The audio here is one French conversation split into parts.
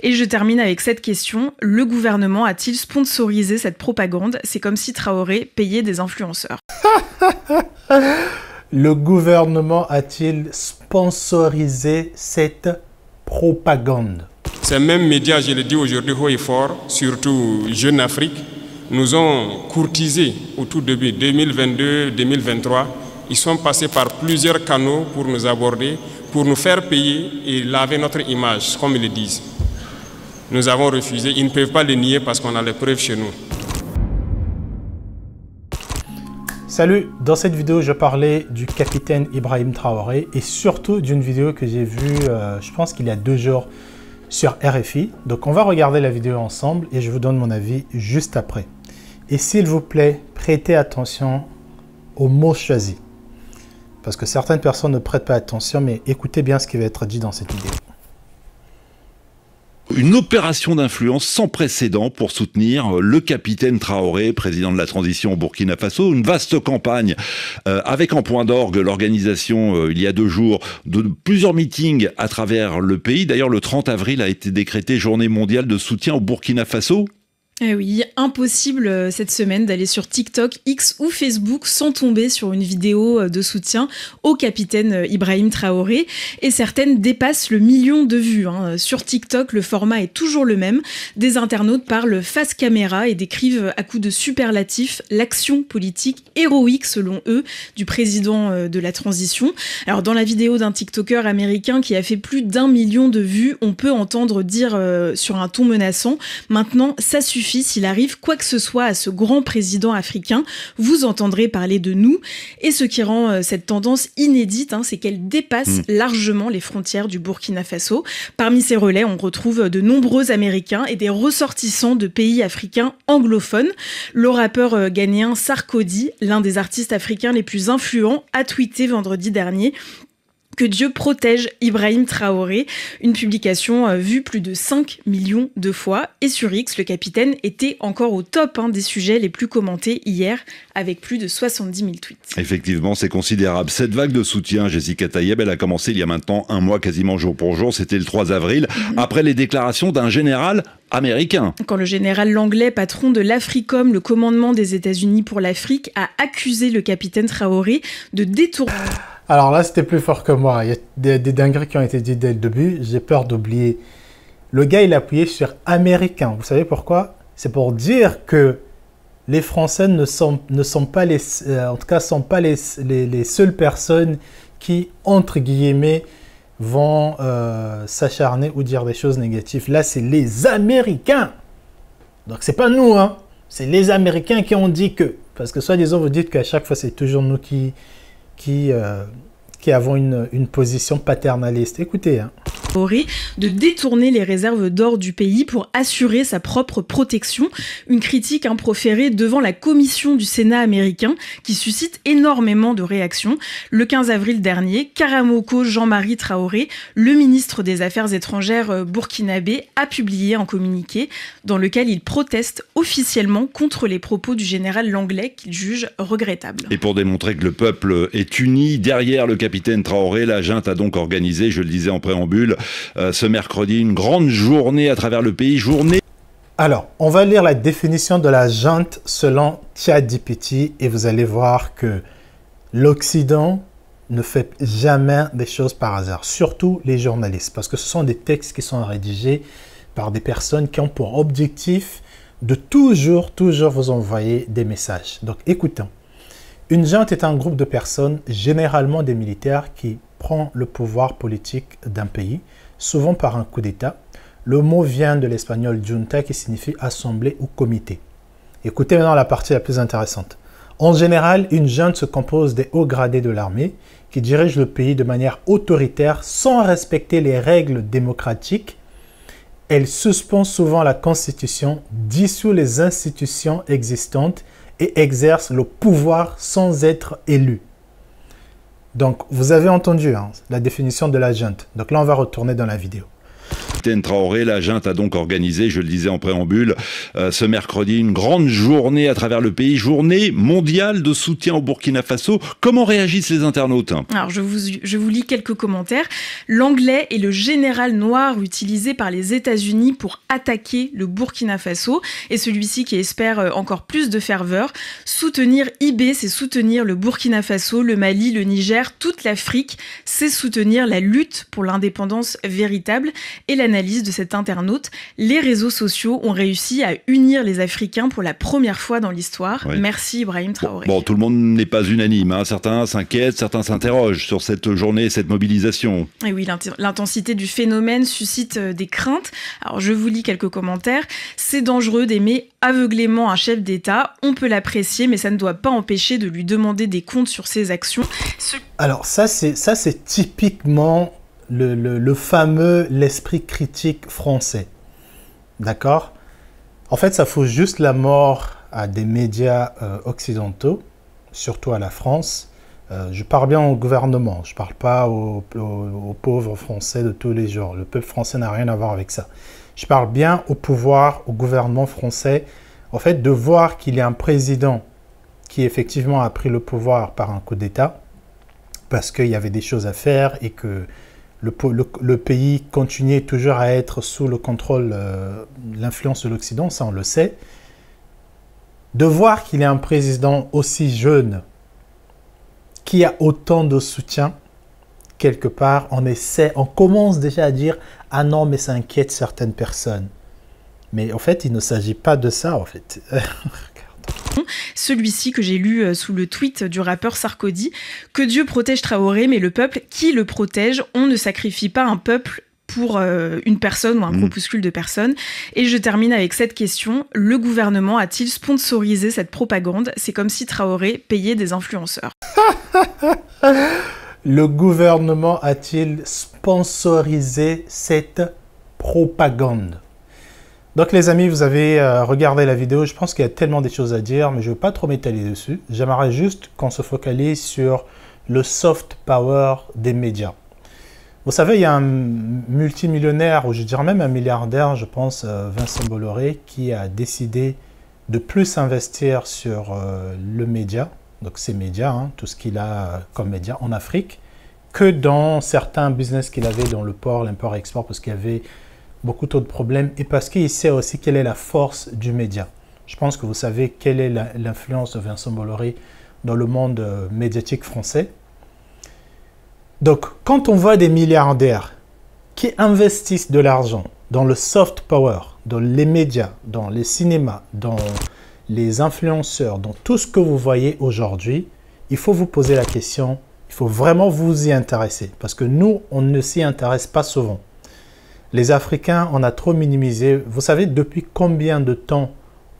Et je termine avec cette question. Le gouvernement a-t-il sponsorisé cette propagande? C'est comme si Traoré payait des influenceurs. Le gouvernement a-t-il sponsorisé cette propagande? Ces mêmes médias, je le dis aujourd'hui haut et fort, surtout Jeune Afrique, nous ont courtisés au tout début 2022-2023. Ils sont passés par plusieurs canaux pour nous aborder, pour nous faire payer et laver notre image, comme ils le disent. Nous avons refusé. Ils ne peuvent pas le nier parce qu'on a les preuves chez nous. Salut, dans cette vidéo, je parlais du capitaine Ibrahim Traoré et surtout d'une vidéo que j'ai vue, je pense qu'il y a 2 jours sur RFI. Donc, on va regarder la vidéo ensemble et je vous donne mon avis juste après. Et s'il vous plaît, prêtez attention aux mots choisis. Parce que certaines personnes ne prêtent pas attention, mais écoutez bien ce qui va être dit dans cette vidéo. Une opération d'influence sans précédent pour soutenir le capitaine Traoré, président de la transition au Burkina Faso. Une vaste campagne avec en point d'orgue l'organisation, il y a 2 jours, de plusieurs meetings à travers le pays. D'ailleurs, le 30 avril a été décrété journée mondiale de soutien au Burkina Faso. Eh oui, impossible cette semaine d'aller sur TikTok, X ou Facebook sans tomber sur une vidéo de soutien au capitaine Ibrahim Traoré. Et certaines dépassent le 1 million de vues. Sur TikTok, le format est toujours le même. Des internautes parlent face caméra et décrivent à coups de superlatifs l'action politique héroïque, selon eux, du président de la transition. Alors, dans la vidéo d'un TikToker américain qui a fait plus d'1 million de vues, on peut entendre dire sur un ton menaçant « Maintenant, ça suffit. S'il arrive quoi que ce soit à ce grand président africain, vous entendrez parler de nous. » Et ce qui rend cette tendance inédite, c'est qu'elle dépasse largement les frontières du Burkina Faso. Parmi ces relais, on retrouve de nombreux Américains et des ressortissants de pays africains anglophones. Le rappeur ghanéen Sarkodie, l'un des artistes africains les plus influents, a tweeté vendredi dernier que Dieu protège Ibrahim Traoré, une publication vue plus de 5 millions de fois. Et sur X, le capitaine était encore au top des sujets les plus commentés hier, avec plus de 70 000 tweets. Effectivement, c'est considérable. Cette vague de soutien, Jessica Tayeb, elle a commencé il y a maintenant 1 mois, quasiment jour pour jour. C'était le 3 avril, après les déclarations d'un général américain. Quand le général Langlais, patron de l'Africom, le commandement des États-Unis pour l'Afrique, a accusé le capitaine Traoré de détourner... Alors là, c'était plus fort que moi. Il y a des dingueries qui ont été dites dès le début. J'ai peur d'oublier. Le gars, il a appuyé sur américain. Vous savez pourquoi? C'est pour dire que les Français ne sont pas sont pas les seules personnes qui, entre guillemets, vont s'acharner ou dire des choses négatives. Là, c'est les Américains. Donc, c'est pas nous, C'est les Américains qui ont dit que. Parce que soi-disant, vous dites qu'à chaque fois, c'est toujours nous qui avons une position paternaliste. Écoutez, de détourner les réserves d'or du pays pour assurer sa propre protection. Une critique proférée devant la commission du Sénat américain qui suscite énormément de réactions. Le 15 avril dernier, Karamoko Jean-Marie Traoré, le ministre des Affaires étrangères burkinabé, a publié un communiqué dans lequel il proteste officiellement contre les propos du général Langlais qu'il juge regrettables. Et pour démontrer que le peuple est uni derrière le capitaine Traoré, la junte a donc organisé, je le disais en préambule, ce mercredi, une grande journée à travers le pays. Alors, on va lire la définition de la junte selon ChatGPT et vous allez voir que l'Occident ne fait jamais des choses par hasard, surtout les journalistes, parce que ce sont des textes qui sont rédigés par des personnes qui ont pour objectif de toujours vous envoyer des messages. Donc, écoutons. Une junte est un groupe de personnes, généralement des militaires, qui prend le pouvoir politique d'un pays, souvent par un coup d'État. Le mot vient de l'espagnol junta qui signifie assemblée ou comité. Écoutez maintenant la partie la plus intéressante. En général, une junte se compose des hauts gradés de l'armée qui dirigent le pays de manière autoritaire sans respecter les règles démocratiques. Elle suspend souvent la constitution, dissout les institutions existantes et exerce le pouvoir sans être élu. Donc, vous avez entendu la définition de la junte. Donc là, on va retourner dans la vidéo. capitaine Traoré. La junte a donc organisé, je le disais en préambule, ce mercredi, une grande journée à travers le pays, journée mondiale de soutien au Burkina Faso. Comment réagissent les internautes? Alors, je vous lis quelques commentaires. L'anglais est le général noir utilisé par les États-Unis pour attaquer le Burkina Faso. Et celui-ci qui espère encore plus de ferveur. Soutenir IB, c'est soutenir le Burkina Faso, le Mali, le Niger, toute l'Afrique. C'est soutenir la lutte pour l'indépendance véritable. Et l'analyse de cet internaute, les réseaux sociaux ont réussi à unir les Africains pour la première fois dans l'histoire. Oui. Merci Ibrahim Traoré. Bon, tout le monde n'est pas unanime, hein. Certains s'inquiètent, certains s'interrogent sur cette journée, cette mobilisation. Et oui, l'intensité du phénomène suscite des craintes. Alors je vous lis quelques commentaires. C'est dangereux d'aimer aveuglément un chef d'État. On peut l'apprécier, mais ça ne doit pas empêcher de lui demander des comptes sur ses actions. Alors ça c'est typiquement le fameux l'esprit critique français. D'accord? En fait, ça fout juste la mort à des médias occidentaux, surtout à la France. Je parle bien au gouvernement, je ne parle pas aux pauvres Français de tous les jours. Le peuple français n'a rien à voir avec ça. Je parle bien au pouvoir, au gouvernement français. En fait, de voir qu'il y a un président qui effectivement a pris le pouvoir par un coup d'État, parce qu'il y avait des choses à faire et que le pays continuait toujours à être sous le contrôle, l'influence de l'Occident, ça on le sait. De voir qu'il y a un président aussi jeune, qui a autant de soutien, quelque part, on commence déjà à dire « Ah non, mais ça inquiète certaines personnes ». Mais en fait, il ne s'agit pas de ça, en fait. Celui-ci que j'ai lu sous le tweet du rappeur Sarkozy, « Que Dieu protège Traoré, mais le peuple, qui le protège? On ne sacrifie pas un peuple pour une personne ou un groupuscule de personnes. » Et je termine avec cette question. Le gouvernement a-t-il sponsorisé cette propagande? C'est comme si Traoré payait des influenceurs. Le gouvernement a-t-il sponsorisé cette propagande? Donc les amis, vous avez regardé la vidéo. Je pense qu'il y a tellement de choses à dire, mais je ne veux pas trop m'étaler dessus. J'aimerais juste qu'on se focalise sur le soft power des médias. Vous savez, il y a un multimillionnaire, ou je dirais même un milliardaire, je pense, Vincent Bolloré, qui a décidé de plus investir sur le média, donc ces médias, hein, tout ce qu'il a comme médias en Afrique, que dans certains business qu'il avait dans le port, l'import-export, parce qu'il y avait beaucoup trop de problèmes, et parce qu'il sait aussi quelle est la force du média. Je pense que vous savez quelle est l'influence de Vincent Bolloré dans le monde médiatique français. Donc, quand on voit des milliardaires qui investissent de l'argent dans le soft power, dans les médias, dans les cinémas, dans les influenceurs, dans tout ce que vous voyez aujourd'hui, il faut vous poser la question, il faut vraiment vous y intéresser. Parce que nous, on ne s'y intéresse pas souvent. Les Africains, on a trop minimisé. Vous savez depuis combien de temps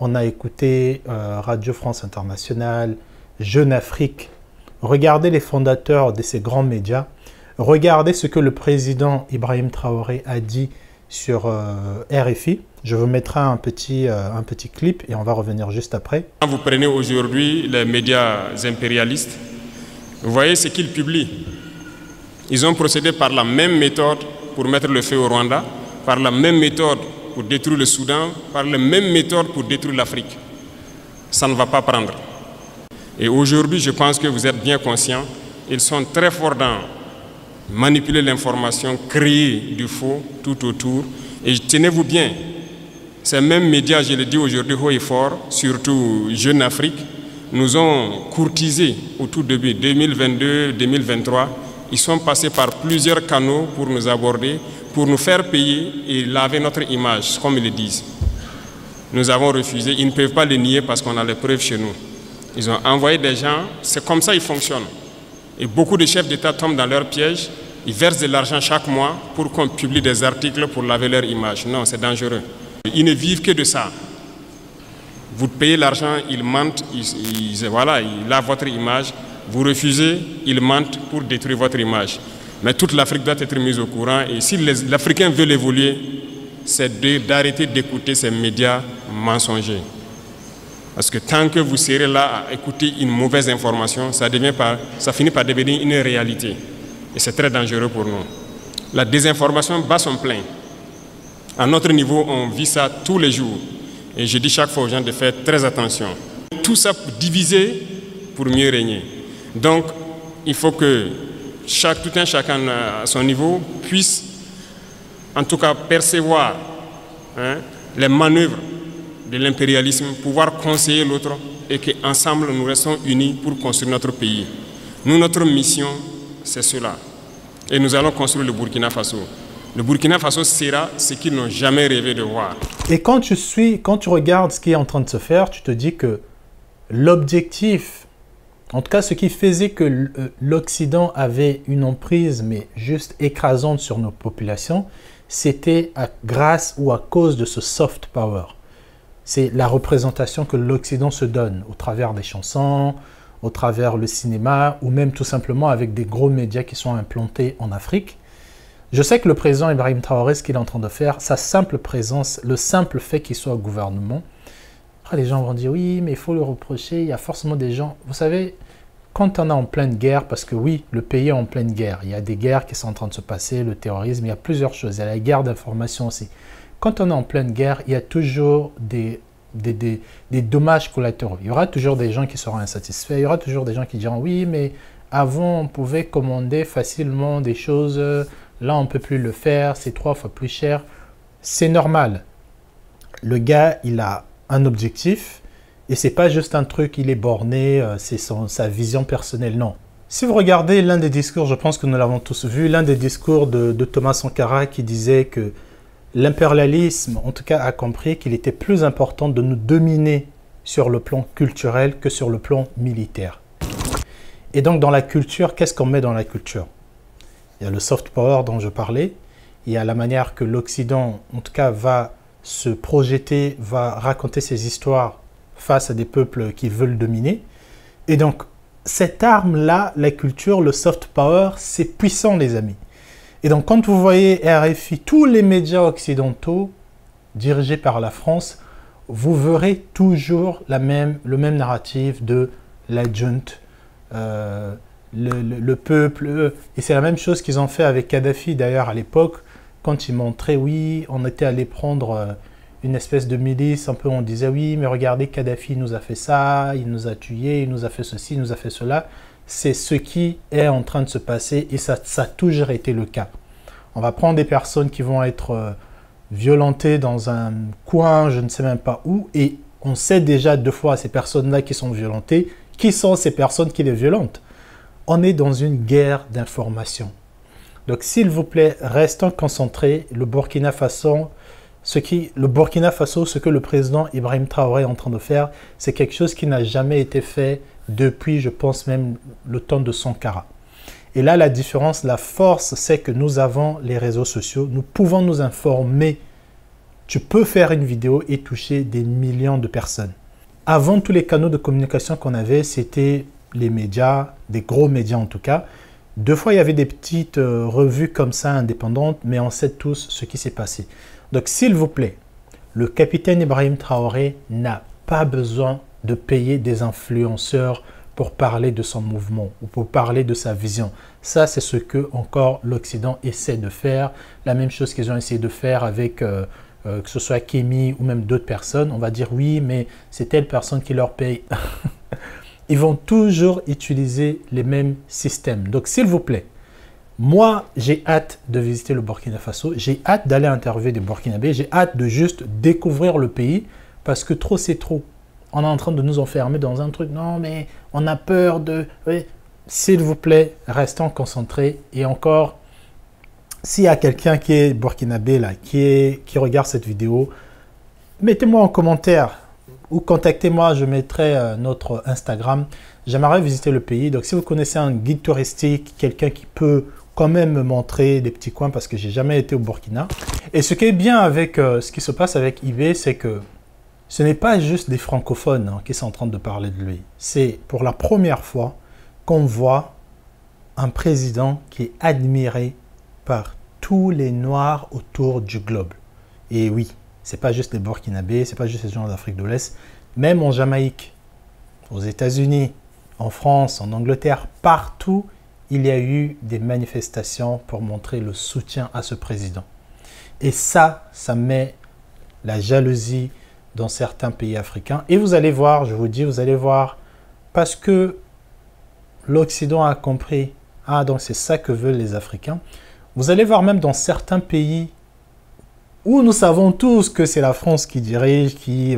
on a écouté Radio France Internationale, Jeune Afrique? Regardez les fondateurs de ces grands médias. Regardez ce que le président Ibrahim Traoré a dit sur RFI. Je vous mettrai un petit clip et on va revenir juste après. Quand vous prenez aujourd'hui les médias impérialistes, vous voyez ce qu'ils publient. Ils ont procédé par la même méthode pour mettre le feu au Rwanda, par la même méthode pour détruire le Soudan, par la même méthode pour détruire l'Afrique. Ça ne va pas prendre. Et aujourd'hui, je pense que vous êtes bien conscients, ils sont très forts dans manipuler l'information, créer du faux tout autour. Et tenez-vous bien, ces mêmes médias, je le dis aujourd'hui haut et fort, surtout Jeune Afrique, nous ont courtisés au tout début 2022-2023. Ils sont passés par plusieurs canaux pour nous aborder, pour nous faire payer et laver notre image, comme ils le disent. Nous avons refusé, ils ne peuvent pas le nier parce qu'on a les preuves chez nous. Ils ont envoyé des gens, c'est comme ça qu'ils fonctionnent. Et beaucoup de chefs d'État tombent dans leur piège, ils versent de l'argent chaque mois pour qu'on publie des articles pour laver leur image. Non, c'est dangereux. Ils ne vivent que de ça. Vous payez l'argent, ils mentent, ils lavent votre image. Vous refusez, ils mentent pour détruire votre image. Mais toute l'Afrique doit être mise au courant. Et si l'Africain veut évoluer, c'est d'arrêter d'écouter ces médias mensongers. Parce que tant que vous serez là à écouter une mauvaise information, ça finit par devenir une réalité. Et c'est très dangereux pour nous. La désinformation bat son plein. À notre niveau, on vit ça tous les jours. Et je dis chaque fois aux gens de faire très attention. Tout ça pour diviser, pour mieux régner. Donc, il faut que tout un chacun à son niveau puisse, en tout cas, percevoir les manœuvres de l'impérialisme, pouvoir conseiller l'autre et qu'ensemble, nous restons unis pour construire notre pays. Nous, notre mission, c'est cela. Et nous allons construire le Burkina Faso. Le Burkina Faso sera ce qu'ils n'ont jamais rêvé de voir. Et quand tu regardes ce qui est en train de se faire, tu te dis que l'objectif, en tout cas ce qui faisait que l'Occident avait une emprise, mais juste écrasante sur nos populations, c'était grâce ou à cause de ce soft power. C'est la représentation que l'Occident se donne au travers des chansons, au travers le cinéma, ou même tout simplement avec des gros médias qui sont implantés en Afrique. Je sais que le président Ibrahim Traoré, ce qu'il est en train de faire, sa simple présence, le simple fait qu'il soit au gouvernement, après les gens vont dire oui, mais il faut le reprocher, il y a forcément des gens... Vous savez, quand on est en pleine guerre, parce que oui, le pays est en pleine guerre, il y a des guerres qui sont en train de se passer, le terrorisme, il y a plusieurs choses, il y a la guerre d'information aussi. Quand on est en pleine guerre, il y a toujours des dommages collatéraux. Il y aura toujours des gens qui seront insatisfaits, il y aura toujours des gens qui diront oui, mais avant on pouvait commander facilement des choses... Là, on ne peut plus le faire, c'est 3 fois plus cher. C'est normal. Le gars, il a un objectif et ce n'est pas juste un truc, il est borné, c'est sa vision personnelle, non. Si vous regardez l'un des discours, je pense que nous l'avons tous vu, l'un des discours de Thomas Sankara qui disait que l'impérialisme, en tout cas, a compris qu'il était plus important de nous dominer sur le plan culturel que sur le plan militaire. Et donc, dans la culture, qu'est-ce qu'on met dans la culture ? Il y a le soft power dont je parlais, il y a la manière que l'Occident, en tout cas, va se projeter, va raconter ses histoires face à des peuples qui veulent dominer. Et donc, cette arme-là, la culture, le soft power, c'est puissant, les amis. Et donc, quand vous voyez RFI, tous les médias occidentaux dirigés par la France, vous verrez toujours le même narratif de la junte, le peuple, et c'est la même chose qu'ils ont fait avec Kadhafi d'ailleurs à l'époque, quand ils montraient, oui, on était allé prendre une espèce de milice, un peu on disait, oui, mais regardez, Kadhafi nous a fait ça, il nous a tués, il nous a fait ceci, il nous a fait cela. C'est ce qui est en train de se passer et ça a toujours été le cas. On va prendre des personnes qui vont être violentées dans un coin, je ne sais même pas où, et on sait déjà 2 fois ces personnes-là qui sont violentées, qui sont ces personnes qui les violentent. On est dans une guerre d'information. Donc, s'il vous plaît, restons concentrés. Le Burkina Faso, ce que le président Ibrahim Traoré est en train de faire, c'est quelque chose qui n'a jamais été fait depuis, je pense, même le temps de Sankara. Et là, la différence, la force, c'est que nous avons les réseaux sociaux. Nous pouvons nous informer. Tu peux faire une vidéo et toucher des millions de personnes. Avant, tous les canaux de communication qu'on avait, c'était les médias, des gros médias en tout cas. 2 fois, il y avait des petites revues comme ça, indépendantes, mais on sait tous ce qui s'est passé. Donc, s'il vous plaît, le capitaine Ibrahim Traoré n'a pas besoin de payer des influenceurs pour parler de son mouvement ou pour parler de sa vision. Ça, c'est ce que encore l'Occident essaie de faire. La même chose qu'ils ont essayé de faire avec, que ce soit Kémy ou même d'autres personnes. On va dire, oui, mais c'est telle personne qui leur paye. Ils vont toujours utiliser les mêmes systèmes. Donc, s'il vous plaît, moi, j'ai hâte de visiter le Burkina Faso. J'ai hâte d'aller interviewer des Burkinabés. J'ai hâte de juste découvrir le pays parce que trop, c'est trop. On est en train de nous enfermer dans un truc. Non, mais on a peur de... Oui. S'il vous plaît, restons concentrés. Et encore, s'il y a quelqu'un qui est burkinabé, là, qui regarde cette vidéo, mettez-moi en commentaire ou contactez-moi, je mettrai notre Instagram. J'aimerais visiter le pays. Donc, si vous connaissez un guide touristique, quelqu'un qui peut quand même me montrer des petits coins parce que j'ai jamais été au Burkina. Et ce qui est bien avec ce qui se passe avec IB, c'est que ce n'est pas juste des francophones qui sont en train de parler de lui. C'est pour la première fois qu'on voit un président qui est admiré par tous les Noirs autour du globe. Et oui, ce n'est pas juste les Burkinabés, ce n'est pas juste les gens d'Afrique de l'Est. Même en Jamaïque, aux États-Unis, en France, en Angleterre, partout, il y a eu des manifestations pour montrer le soutien à ce président. Et ça met la jalousie dans certains pays africains. Et vous allez voir, je vous dis, vous allez voir, parce que l'Occident a compris, ah donc c'est ça que veulent les Africains. Vous allez voir même dans certains pays où nous savons tous que c'est la France qui dirige, qui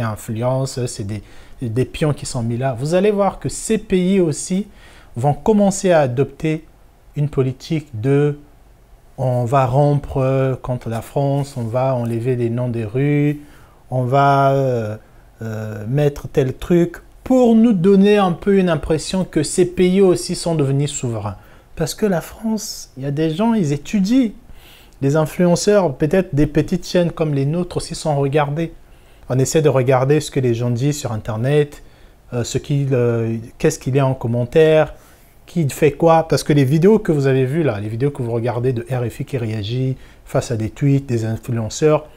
influence, c'est des pions qui sont mis là. Vous allez voir que ces pays aussi vont commencer à adopter une politique de on va rompre contre la France, on va enlever les noms des rues, on va mettre tel truc pour nous donner un peu une impression que ces pays aussi sont devenus souverains. Parce que la France, il y a des gens, ils étudient. Les influenceurs, peut-être des petites chaînes comme les nôtres aussi sont regardés. On essaie de regarder ce que les gens disent sur Internet, qu'est-ce qu'il y a en commentaire, qui fait quoi. Parce que les vidéos que vous avez vues là, les vidéos que vous regardez de RFI qui réagit face à des tweets, des influenceurs,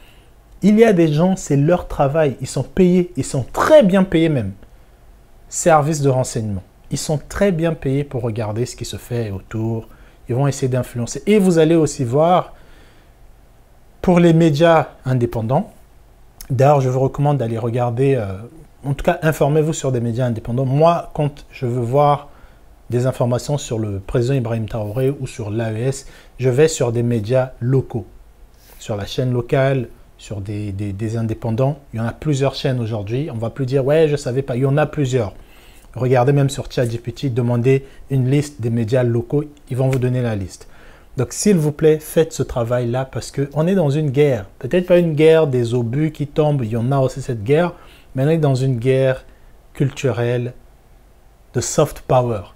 il y a des gens, c'est leur travail. Ils sont payés, ils sont très bien payés même. Services de renseignement. Ils sont très bien payés pour regarder ce qui se fait autour. Ils vont essayer d'influencer. Et vous allez aussi voir, pour les médias indépendants, d'ailleurs, je vous recommande d'aller regarder, en tout cas, informez-vous sur des médias indépendants. Moi, quand je veux voir des informations sur le président Ibrahim Traoré ou sur l'AES, je vais sur des médias locaux, sur la chaîne locale, sur des indépendants. Il y en a plusieurs chaînes aujourd'hui. On ne va plus dire, ouais, je ne savais pas. Il y en a plusieurs. Regardez même sur ChatGPT, demandez une liste des médias locaux. Ils vont vous donner la liste. Donc, s'il vous plaît, faites ce travail-là parce qu'on est dans une guerre. Peut-être pas une guerre des obus qui tombent. Il y en a aussi cette guerre. Mais on est dans une guerre culturelle de soft power.